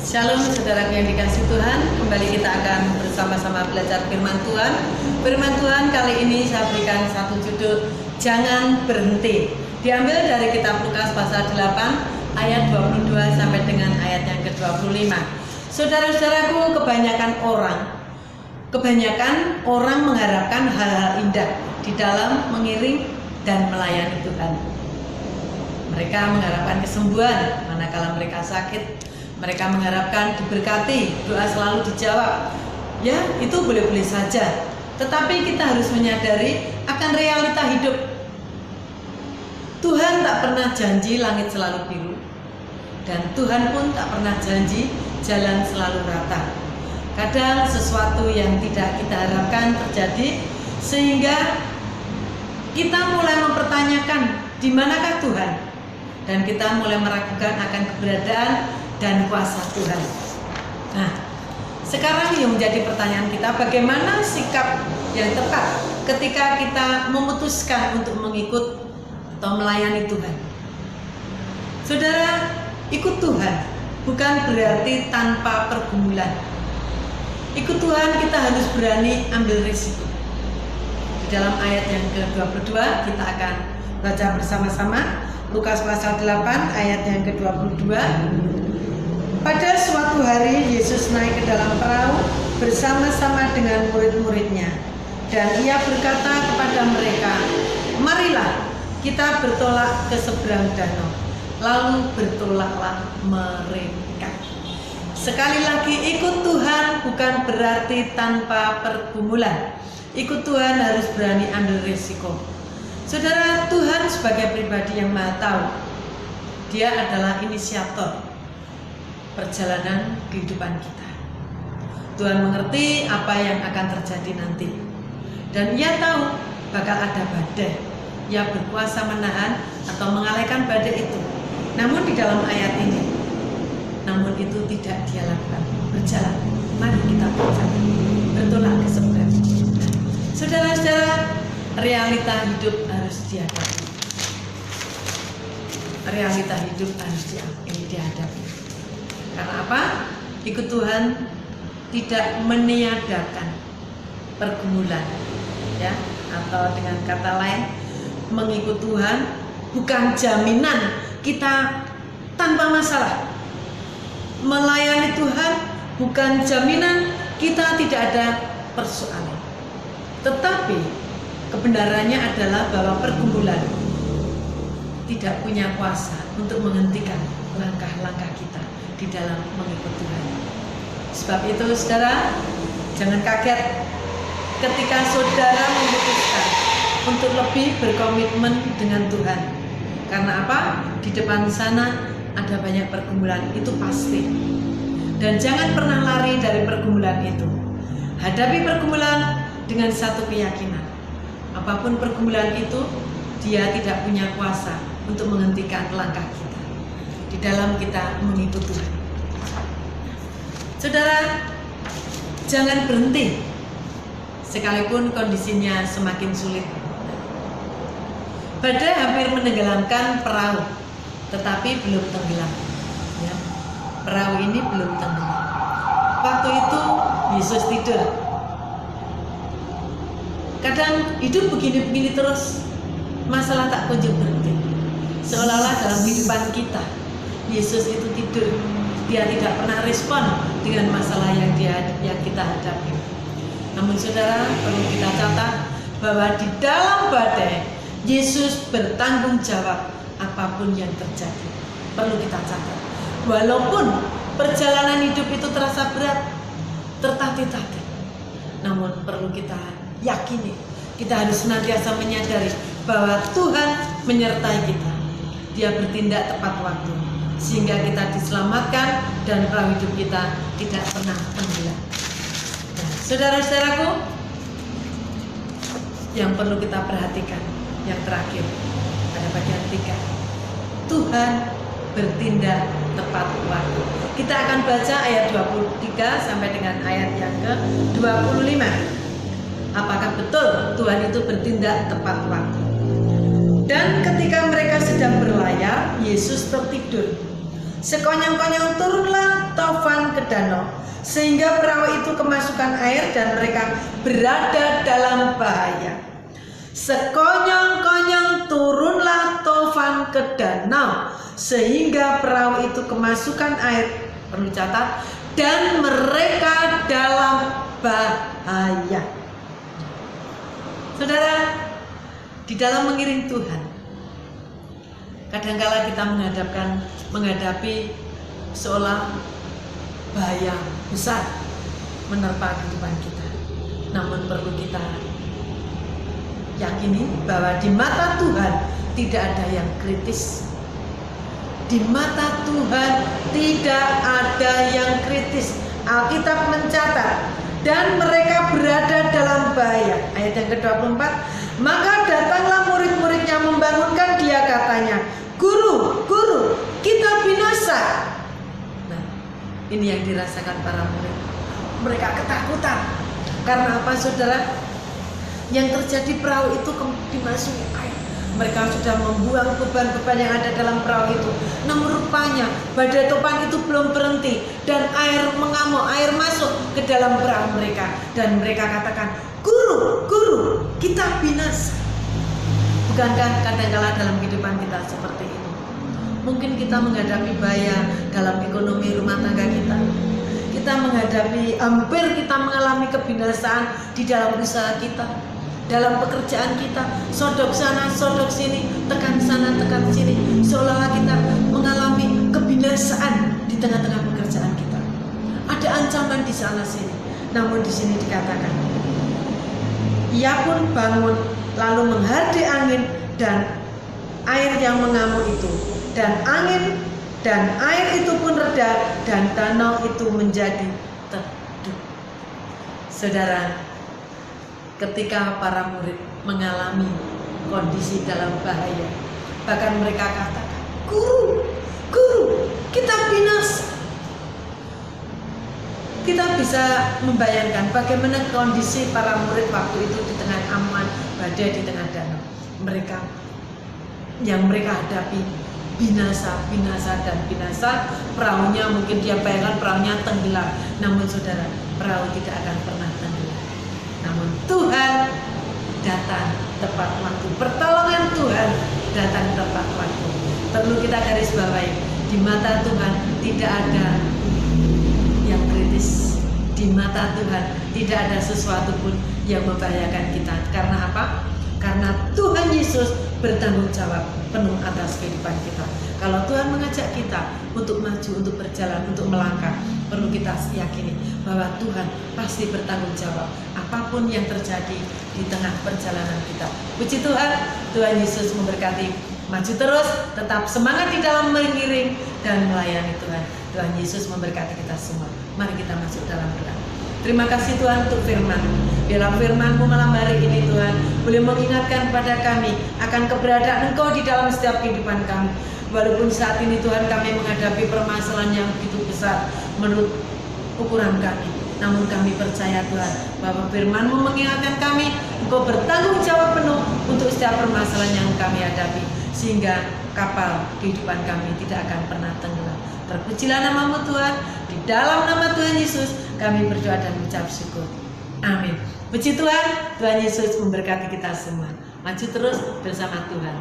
Shalom saudaraku yang dikasih Tuhan, kembali kita akan bersama-sama belajar firman Tuhan. Firman Tuhan kali ini saya berikan satu judul, Jangan Berhenti. Diambil dari kitab Lukas pasal 8 ayat 22 sampai dengan ayat yang ke-25. Saudara-saudaraku, kebanyakan orang mengharapkan hal-hal indah di dalam mengiring dan melayani Tuhan. Mereka mengharapkan kesembuhan manakala mereka sakit. Mereka mengharapkan diberkati, doa selalu dijawab. Ya, itu boleh-boleh saja. Tetapi kita harus menyadari akan realita hidup. Tuhan tak pernah janji langit selalu biru. Dan Tuhan pun tak pernah janji jalan selalu rata. Kadang sesuatu yang tidak kita harapkan terjadi, sehingga kita mulai mempertanyakan di manakah Tuhan. Dan kita mulai meragukan akan keberadaan dan kuasa Tuhan. Nah, sekarang yang menjadi pertanyaan kita, bagaimana sikap yang tepat ketika kita memutuskan untuk mengikut atau melayani Tuhan? Saudara, ikut Tuhan bukan berarti tanpa pergumulan. Ikut Tuhan kita harus berani ambil risiko. Di dalam ayat yang ke-22 kita akan baca bersama-sama Lukas pasal 8 ayat yang ke-22. Pada suatu hari Yesus naik ke dalam perahu bersama-sama dengan murid-muridnya, dan ia berkata kepada mereka, "Marilah kita bertolak ke seberang danau." Lalu bertolaklah mereka. Sekali lagi, ikut Tuhan bukan berarti tanpa pergumulan. Ikut Tuhan harus berani ambil risiko. Saudara, Tuhan sebagai pribadi yang Maha Tahu, Dia adalah inisiator perjalanan kehidupan kita. Tuhan mengerti apa yang akan terjadi nanti, dan Ia tahu bakal ada badai. Ia berkuasa menahan atau mengalahkan badai itu. Namun di dalam ayat ini, namun itu tidak Dia lakukan. Berjalan, mari kita berjalan, bertolak ke seberang. Saudara-saudara, realita hidup harus dihadapi. Realita hidup harus dihadapi. Karena apa? Ikut Tuhan tidak meniadakan pergumulan, ya, atau dengan kata lain, mengikut Tuhan bukan jaminan kita tanpa masalah. Melayani Tuhan bukan jaminan kita tidak ada persoalan. Tetapi kebenarannya adalah bahwa pergumulan tidak punya kuasa untuk menghentikan langkah-langkah kita di dalam mengikut Tuhan. Sebab itu saudara, jangan kaget ketika saudara memutuskan untuk lebih berkomitmen dengan Tuhan. Karena apa? Di depan sana ada banyak pergumulan, itu pasti. Dan jangan pernah lari dari pergumulan itu. Hadapi pergumulan dengan satu keyakinan. Apapun pergumulan itu, Dia tidak punya kuasa untuk menghentikan langkah kita di dalam kita mengikut Tuhan. Saudara, jangan berhenti sekalipun kondisinya semakin sulit. Badai hampir menenggelamkan perahu, tetapi belum tenggelam, ya. Perahu ini belum tenggelam. Waktu itu Yesus tidur. Kadang hidup begini-begini terus, masalah tak kunjung berhenti. Seolah-olah dalam kehidupan kita, Yesus itu tidur. Dia tidak pernah respon dengan masalah yang kita hadapi. Namun saudara, perlu kita catat bahwa di dalam badai, Yesus bertanggung jawab apapun yang terjadi. Perlu kita catat. Walaupun perjalanan hidup itu terasa berat, tertatih-tatih, namun perlu kita yakini, kita harus senantiasa menyadari bahwa Tuhan menyertai kita. Dia bertindak tepat waktu, sehingga kita diselamatkan dan perahu hidup kita tidak pernah tenggelam. Nah, saudara-saudaraku, yang perlu kita perhatikan, yang terakhir pada bagian 3, Tuhan bertindak tepat waktu. Kita akan baca ayat 23 sampai dengan ayat yang ke-25. Apakah betul Tuhan itu bertindak tepat waktu? Dan ketika mereka sedang berlayar, Yesus tertidur. Sekonyong-konyong turunlah tofan ke danau, sehingga perahu itu kemasukan air dan mereka berada dalam bahaya. Sekonyong-konyong turunlah tofan ke danau, sehingga perahu itu kemasukan air, perlu catat, dan mereka dalam bahaya. Saudara, di dalam mengiring Tuhan, kadangkala kita menghadapi seolah bahaya besar menerpa kehidupan kita. Namun perlu kita yakini bahwa di mata Tuhan tidak ada yang kritis. Di mata Tuhan tidak ada yang kritis. Alkitab mencatat, dan mereka berada dalam bahaya. Ayat yang ke-24, maka datanglah murid-muridnya membangunkan dia, katanya, Guru, Guru, kita binasa. Nah, ini yang dirasakan para murid. Mereka ketakutan. Karena apa, saudara? Yang terjadi, perahu itu dimasuki air. Mereka sudah membuang beban-beban yang ada dalam perahu itu. Namun rupanya badai topan itu belum berhenti, dan air mengamuk, air masuk ke dalam perahu mereka. Dan mereka katakan, Guru, Guru, kita binasa. Bukankah kadang-kala dalam kehidupan kita seperti itu? Mungkin kita menghadapi bahaya dalam ekonomi rumah tangga kita. Kita hampir kita mengalami kebinasaan di dalam usaha kita, dalam pekerjaan kita, sodok sana, sodok sini, tekan sana, tekan sini, seolah-olah kita mengalami kebinasaan di tengah-tengah pekerjaan kita. Ada ancaman di sana sini. Namun di sini dikatakan, ia pun bangun lalu menghardik angin dan air yang mengamuk itu, dan angin dan air itu pun reda, dan danau itu menjadi teduh. Saudara, ketika para murid mengalami kondisi dalam bahaya, bahkan mereka katakan, Guru, Guru, kita binasa. Kita bisa membayangkan bagaimana kondisi para murid waktu itu di tengah amuan badai di tengah danau. Yang mereka hadapi binasa, binasa, dan binasa. Perahunya mungkin dia bayangkan perahunya tenggelam. Namun saudara, perahu tidak akan pernah tenggelam. Namun Tuhan datang tepat waktu. Pertolongan Tuhan datang tepat waktu. Perlu kita garis bawahi, di mata Tuhan tidak ada yang kritis. Di mata Tuhan tidak ada sesuatu pun yang membahayakan kita. Karena apa? Karena Tuhan Yesus bertanggung jawab penuh atas kehidupan kita. Kalau Tuhan mengajak kita untuk maju, untuk berjalan, untuk melangkah, perlu kita yakini bahwa Tuhan pasti bertanggung jawab apapun yang terjadi di tengah perjalanan kita. Puji Tuhan, Tuhan Yesus memberkati. Maju terus, tetap semangat di dalam mengiring dan melayani Tuhan. Tuhan Yesus memberkati kita semua. Mari kita masuk dalam doa. Terima kasih Tuhan untuk firman. Biarlah firman-Mu malam hari ini Tuhan boleh mengingatkan kepada kami akan keberadaan Engkau di dalam setiap kehidupan kami. Walaupun saat ini Tuhan kami menghadapi permasalahan yang begitu besar menurut ukuran kami, namun kami percaya Tuhan bahwa firman-Mu mengingatkan kami, Engkau bertanggung jawab penuh untuk setiap permasalahan yang kami hadapi, sehingga kapal kehidupan kami tidak akan pernah tenggelam. Terpujilah nama-Mu Tuhan. Di dalam nama Tuhan Yesus kami berdoa dan mengucap syukur. Amin. Puji Tuhan, Tuhan Yesus memberkati kita semua. Maju terus bersama Tuhan.